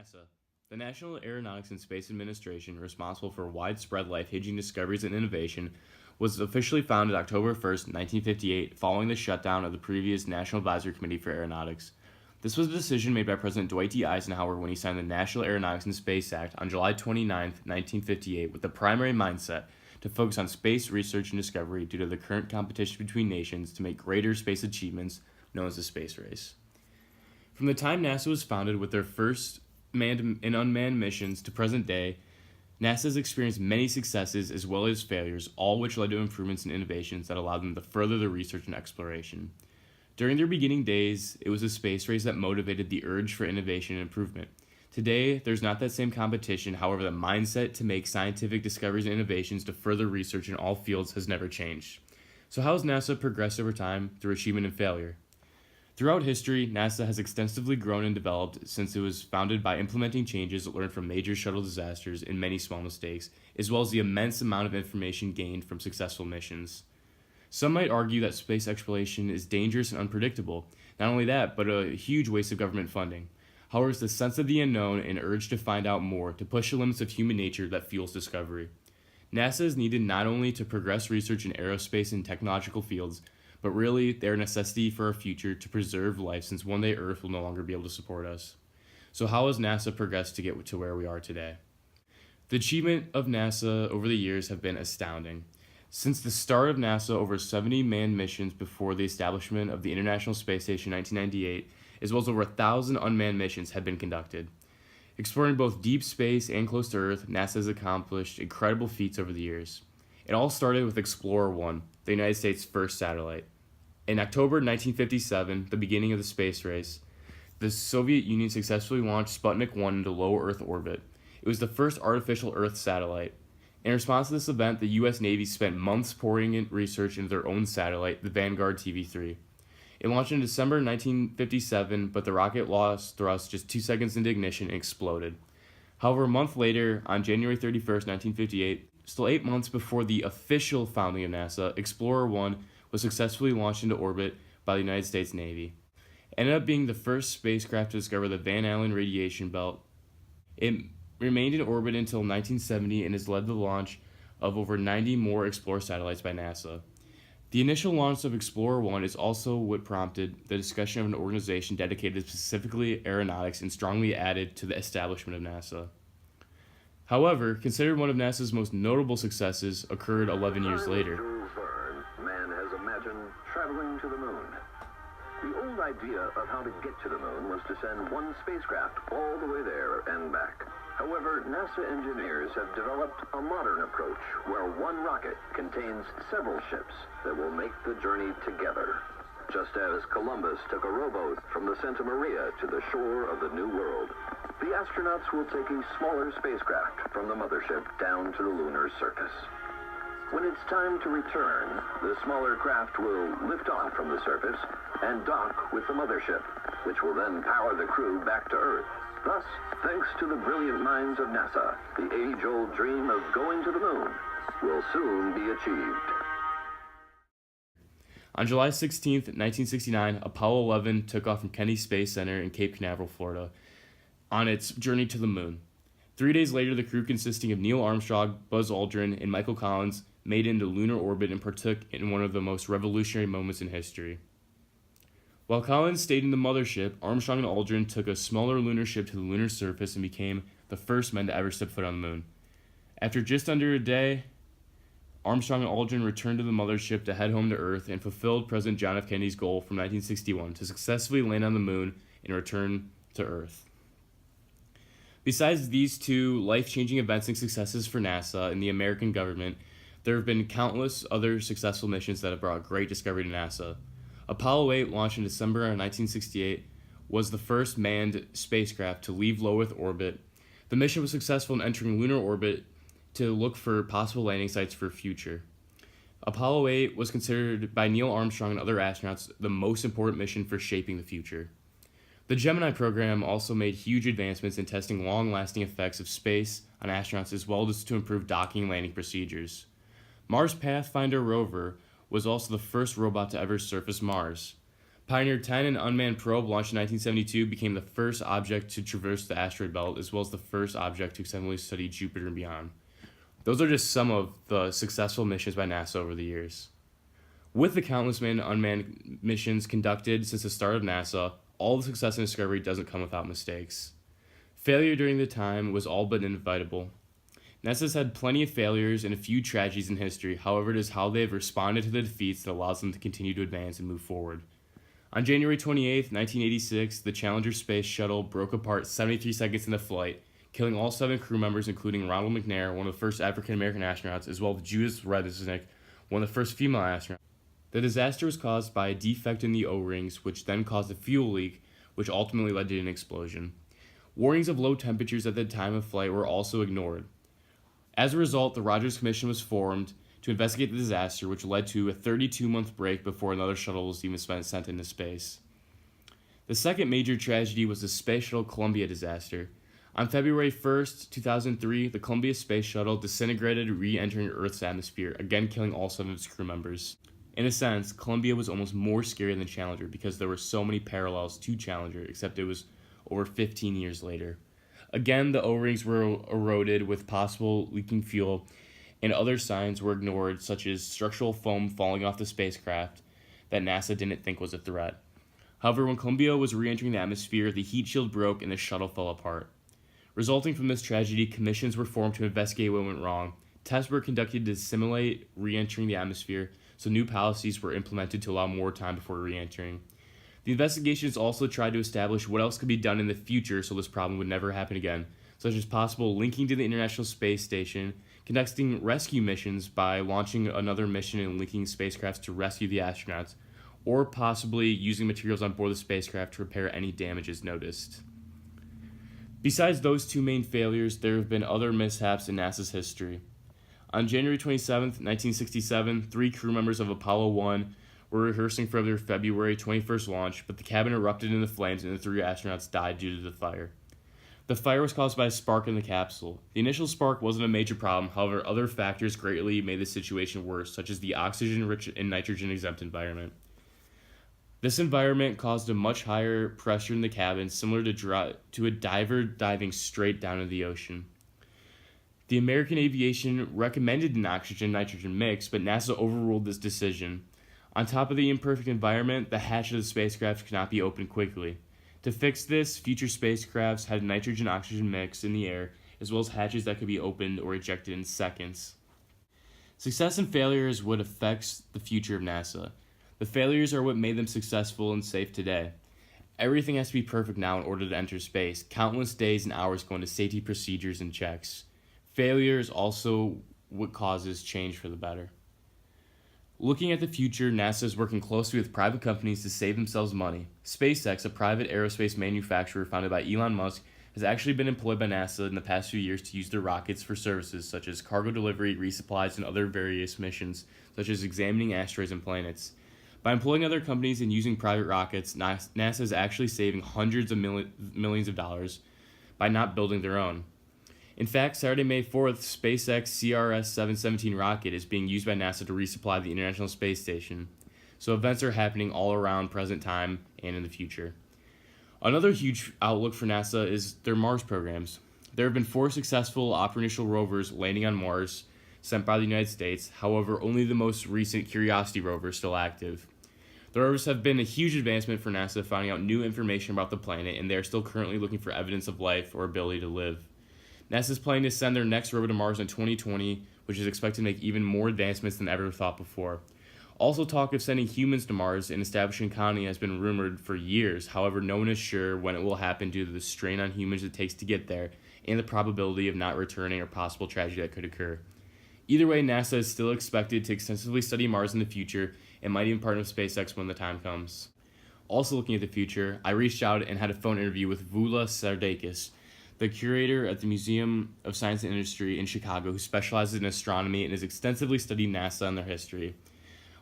NASA, the National Aeronautics and Space Administration, responsible for widespread life-changing discoveries and innovation, was officially founded October 1st, 1958, following the shutdown of the previous National Advisory Committee for Aeronautics. This was a decision made by President Dwight D. Eisenhower when he signed the National Aeronautics and Space Act on July 29th, 1958, with the primary mindset to focus on space research and discovery due to the current competition between nations to make greater space achievements known as the space race. From the time NASA was founded with their first manned and unmanned missions to present day, NASA has experienced many successes as well as failures, all which led to improvements and innovations that allowed them to further their research and exploration. During their beginning days, it was a space race that motivated the urge for innovation and improvement. Today, there's not that same competition, however, the mindset to make scientific discoveries and innovations to further research in all fields has never changed. So how has NASA progressed over time through achievement and failure? Throughout history, NASA has extensively grown and developed since it was founded by implementing changes learned from major shuttle disasters and many small mistakes, as well as the immense amount of information gained from successful missions. Some might argue that space exploration is dangerous and unpredictable. Not only that, but a huge waste of government funding. However, it's the sense of the unknown and urge to find out more to push the limits of human nature that fuels discovery. NASA is needed not only to progress research in aerospace and technological fields, but really they're a necessity for our future to preserve life, since one day Earth will no longer be able to support us. So how has NASA progressed to get to where we are today? The achievement of NASA over the years have been astounding. Since the start of NASA, over 70 manned missions before the establishment of the International Space Station in 1998, as well as over 1,000 unmanned missions have been conducted. Exploring both deep space and close to Earth, NASA has accomplished incredible feats over the years. It all started with Explorer 1, the United States' first satellite. In October 1957, the beginning of the space race, the Soviet Union successfully launched Sputnik 1 into low Earth orbit. It was the first artificial Earth satellite. In response to this event, the U.S. Navy spent months pouring in research into their own satellite, the Vanguard TV-3. It launched in December 1957, but the rocket lost thrust just 2 seconds into ignition and exploded. However, a month later, on January 31st, 1958, still 8 months before the official founding of NASA, Explorer 1 was successfully launched into orbit by the United States Navy. It ended up being the first spacecraft to discover the Van Allen radiation belt. It remained in orbit until 1970 and has led to the launch of over 90 more Explorer satellites by NASA. The initial launch of Explorer 1 is also what prompted the discussion of an organization dedicated specifically aeronautics and strongly added to the establishment of NASA. However, considered one of NASA's most notable successes occurred 11 years later. Jules Verne, man has imagined traveling to the moon. The old idea of how to get to the moon was to send one spacecraft all the way there and back. However, NASA engineers have developed a modern approach where one rocket contains several ships that will make the journey together. Just as Columbus took a rowboat from the Santa Maria to the shore of the New World, the astronauts will take a smaller spacecraft from the mothership down to the lunar surface. When it's time to return, the smaller craft will lift off from the surface and dock with the mothership, which will then power the crew back to Earth. Thus, thanks to the brilliant minds of NASA, the age-old dream of going to the moon will soon be achieved. On July 16, 1969, Apollo 11 took off from Kennedy Space Center in Cape Canaveral, Florida, on its journey to the moon. 3 days later, the crew consisting of Neil Armstrong, Buzz Aldrin, and Michael Collins made it into lunar orbit and partook in one of the most revolutionary moments in history. While Collins stayed in the mothership, Armstrong and Aldrin took a smaller lunar ship to the lunar surface and became the first men to ever step foot on the moon. After just under a day, Armstrong and Aldrin returned to the mothership to head home to Earth and fulfilled President John F. Kennedy's goal from 1961 to successfully land on the moon and return to Earth. Besides these two life-changing events and successes for NASA and the American government, there have been countless other successful missions that have brought great discovery to NASA. Apollo 8, launched in December of 1968, was the first manned spacecraft to leave low Earth orbit. The mission was successful in entering lunar orbit to look for possible landing sites for future. Apollo 8 was considered by Neil Armstrong and other astronauts the most important mission for shaping the future. The Gemini program also made huge advancements in testing long-lasting effects of space on astronauts, as well as to improve docking and landing procedures. Mars Pathfinder rover was also the first robot to ever surface Mars. Pioneer 10, an unmanned probe launched in 1972, became the first object to traverse the asteroid belt, as well as the first object to extensively study Jupiter and beyond. Those are just some of the successful missions by NASA over the years. With the countless manned and unmanned missions conducted since the start of NASA, all the success and discovery doesn't come without mistakes. Failure during the time was all but inevitable. NASA's had plenty of failures and a few tragedies in history, however, it is how they have responded to the defeats that allows them to continue to advance and move forward. On January 28, 1986, the Challenger space shuttle broke apart 73 seconds into flight, killing all 7 crew members, including Ronald McNair, one of the first African-American astronauts, as well as Judith Resnick, one of the first female astronauts. The disaster was caused by a defect in the O-rings, which then caused a fuel leak, which ultimately led to an explosion. Warnings of low temperatures at the time of flight were also ignored. As a result, the Rogers Commission was formed to investigate the disaster, which led to a 32-month break before another shuttle was even sent into space. The second major tragedy was the Space Shuttle Columbia disaster. On February 1st, 2003, the Columbia Space Shuttle disintegrated, re-entering Earth's atmosphere, again killing all 7 of its crew members. In a sense, Columbia was almost more scary than Challenger because there were so many parallels to Challenger, except it was over 15 years later. Again, the O-rings were eroded with possible leaking fuel, and other signs were ignored, such as structural foam falling off the spacecraft that NASA didn't think was a threat. However, when Columbia was re-entering the atmosphere, the heat shield broke and the shuttle fell apart. Resulting from this tragedy, commissions were formed to investigate what went wrong. Tests were conducted to simulate re-entering the atmosphere, so new policies were implemented to allow more time before re-entering. The investigations also tried to establish what else could be done in the future so this problem would never happen again, such as possible linking to the International Space Station, conducting rescue missions by launching another mission and linking spacecrafts to rescue the astronauts, or possibly using materials on board the spacecraft to repair any damages noticed. Besides those 2 main failures, there have been other mishaps in NASA's history. On January 27, 1967, 3 crew members of Apollo 1 were rehearsing for their February 21st launch, but the cabin erupted into flames and the 3 astronauts died due to the fire. The fire was caused by a spark in the capsule. The initial spark wasn't a major problem, however, other factors greatly made the situation worse, such as the oxygen-rich and nitrogen-exempt environment. This environment caused a much higher pressure in the cabin, similar to a diver diving straight down into the ocean. The American Aviation recommended an oxygen-nitrogen mix, but NASA overruled this decision. On top of the imperfect environment, the hatch of the spacecraft could not be opened quickly. To fix this, future spacecrafts had a nitrogen-oxygen mix in the air, as well as hatches that could be opened or ejected in seconds. Success and failure is what affects the future of NASA. The failures are what made them successful and safe today. Everything has to be perfect now in order to enter space. Countless days and hours go into safety procedures and checks. Failure is also what causes change for the better. Looking at the future, NASA is working closely with private companies to save themselves money. SpaceX, a private aerospace manufacturer founded by Elon Musk, has actually been employed by NASA in the past few years to use their rockets for services such as cargo delivery, resupplies, and other various missions, such as examining asteroids and planets. By employing other companies and using private rockets, NASA is actually saving hundreds of millions of dollars by not building their own. In fact, Saturday, May 4th, SpaceX CRS-717 rocket is being used by NASA to resupply the International Space Station. So events are happening all around present time and in the future. Another huge outlook for NASA is their Mars programs. There have been 4 successful operational rovers landing on Mars sent by the United States. However, only the most recent Curiosity rover is still active. The rovers have been a huge advancement for NASA finding out new information about the planet, and they are still currently looking for evidence of life or ability to live. NASA is planning to send their next rover to Mars in 2020, which is expected to make even more advancements than ever thought before. Also, talk of sending humans to Mars and establishing a colony has been rumored for years. However, no one is sure when it will happen due to the strain on humans it takes to get there and the probability of not returning or possible tragedy that could occur. Either way, NASA is still expected to extensively study Mars in the future and might even partner with SpaceX when the time comes. Also looking at the future, I reached out and had a phone interview with Vula Sardakis, the curator at the Museum of Science and Industry in Chicago, who specializes in astronomy and has extensively studied NASA and their history.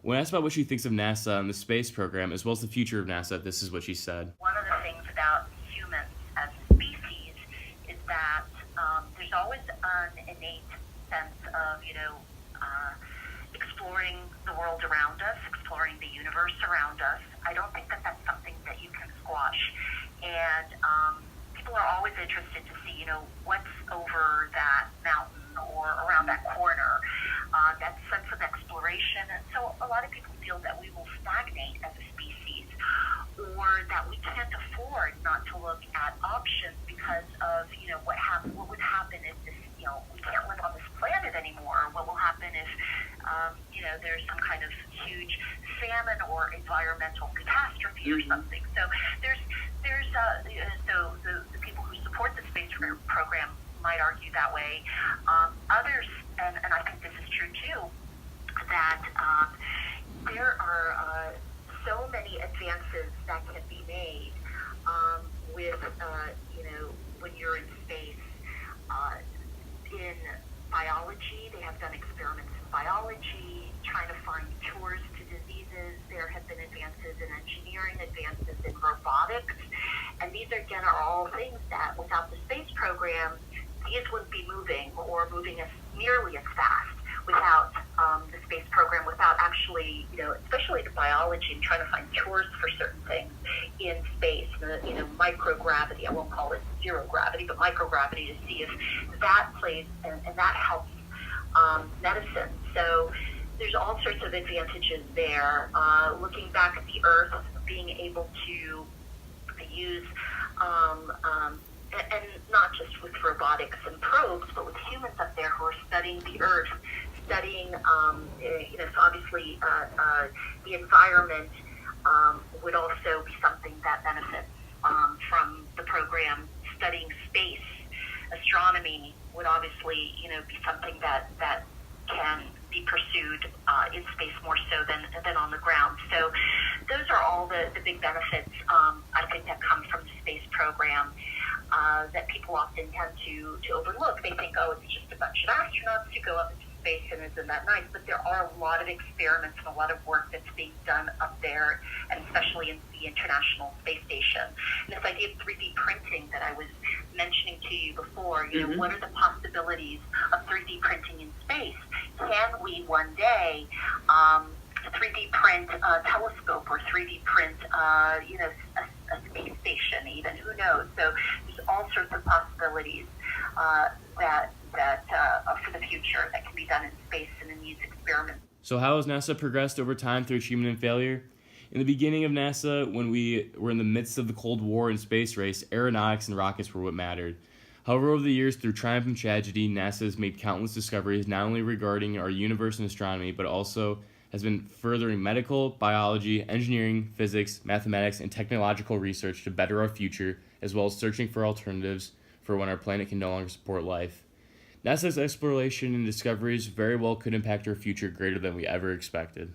When asked about what she thinks of NASA and the space program, as well as the future of NASA, this is what she said. One of the things about humans as a species is that there's always an innate sense of, exploring the world around us, exploring the universe around us. I don't think that that's Sasquatch, and people are always interested to see, what's over that mountain or around that corner. That sense of exploration, and so a lot of people feel that we will stagnate as a species, or that we can't afford not to look at options because of what would happen if this we can't live on this planet anymore. What will happen if there's some kind of huge famine or environmental catastrophe or something. So there's so the people who support the space program might argue that way. Others, and I think this is true too, that there are so many advances that can be made with when you're in space. In biology, they have done experiments in biology, trying to find cures to diseases. There have been advances in engineering, advances in robotics, and these again are all things that without the space program, these wouldn't be moving or moving as nearly as fast without the space program, without actually, especially the biology and trying to find cures for certain things in space, microgravity. I won't call it zero gravity, but microgravity, to see if that plays and that helps medicine. So there's all sorts of advantages there. Looking back at the Earth, being able to use and not just with robotics and probes, but with humans up there who are studying the Earth, studying, so obviously the environment would also be something that benefits from the program. Studying space, astronomy would obviously, be something that can be pursued in space more so than on the ground. So those are all the big benefits, I think, that come from the space program. That people often tend to overlook. They think, it's just a bunch of astronauts who go up into space and isn't that nice? But there are a lot of experiments and a lot of work that's being done up there, and especially in the International Space Station. And this idea of 3D printing that I was mentioning to you before, what are the possibilities of 3D printing in space? Can we one day 3D print a telescope or 3D print, a space station even? Who knows? So there's all sorts of possibilities that for the future that can be done in space and in these experiments. So how has NASA progressed over time through achievement and failure? In the beginning of NASA, when we were in the midst of the Cold War and space race, aeronautics and rockets were what mattered. However, over the years, through triumph and tragedy, NASA has made countless discoveries not only regarding our universe and astronomy, but also has been furthering medical, biology, engineering, physics, mathematics, and technological research to better our future, as well as searching for alternatives for when our planet can no longer support life. NASA's exploration and discoveries very well could impact our future greater than we ever expected.